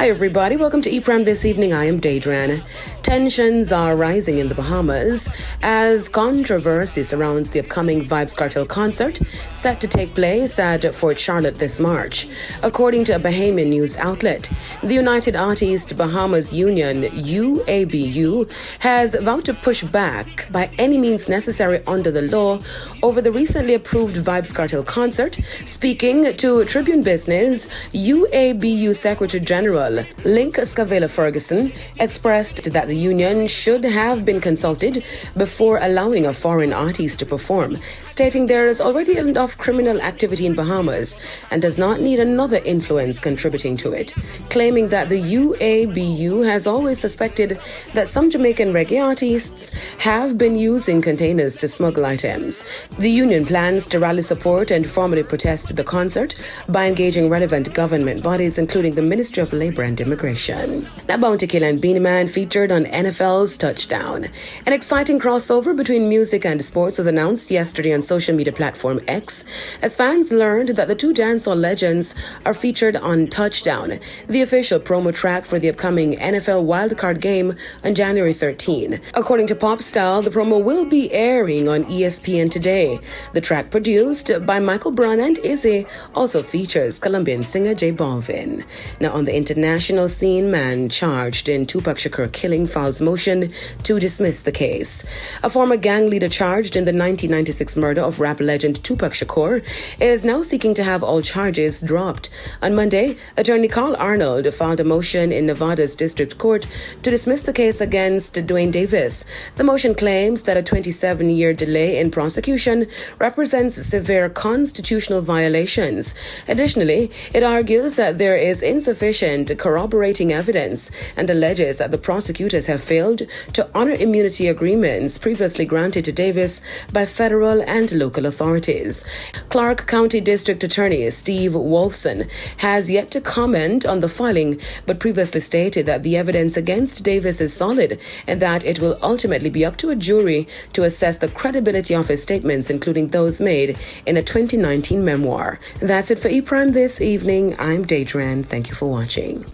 Hi everybody, welcome to ePrime this evening. I am Daedran. Tensions are rising in the Bahamas as controversy surrounds the upcoming Vybz Kartel concert set to take place at Fort Charlotte this March. According to a Bahamian news outlet, the United Artists Bahamas Union, UABU, has vowed to push back by any means necessary under the law over the recently approved Vybz Kartel concert. Speaking to Tribune Business, UABU Secretary General Link Scavella Ferguson expressed that the union should have been consulted before allowing a foreign artist to perform, stating there is already enough criminal activity in Bahamas and does not need another influence contributing to it, claiming that the UABU has always suspected that some Jamaican reggae artists have been using containers to smuggle items. The union plans to rally support and formally protest the concert by engaging relevant government bodies, including the Ministry of Labor and Immigration. Now, Bounty Killer and Beenie Man featured on NFL's Touchdown. An exciting crossover between music and sports was announced yesterday on social media platform X, as fans learned that the two dancehall legends are featured on Touchdown, the official promo track for the upcoming NFL wildcard game on January 13. According to Pop Style, the promo will be airing on ESPN today. The track, produced by Michael Brown and Izzy, also features Colombian singer J Balvin. Now, on the international scene, man charged in Tupac Shakur killing files motion to dismiss the case. A former gang leader charged in the 1996 murder of rap legend Tupac Shakur is now seeking to have all charges dropped. On Monday, attorney Carl Arnold filed a motion in Nevada's district court to dismiss the case against Dwayne Davis. The motion claims that a 27-year delay in prosecution represents severe constitutional violations. Additionally, it argues that there is insufficient corroborating evidence and alleges that the prosecutors have failed to honor immunity agreements previously granted to Davis by federal and local authorities. Clark County District Attorney Steve Wolfson has yet to comment on the filing, but previously stated that the evidence against Davis is solid and that it will ultimately be up to a jury to assess the credibility of his statements, including those made in a 2019 memoir. That's it for ePrime this evening. I'm Daedran. Thank you for watching.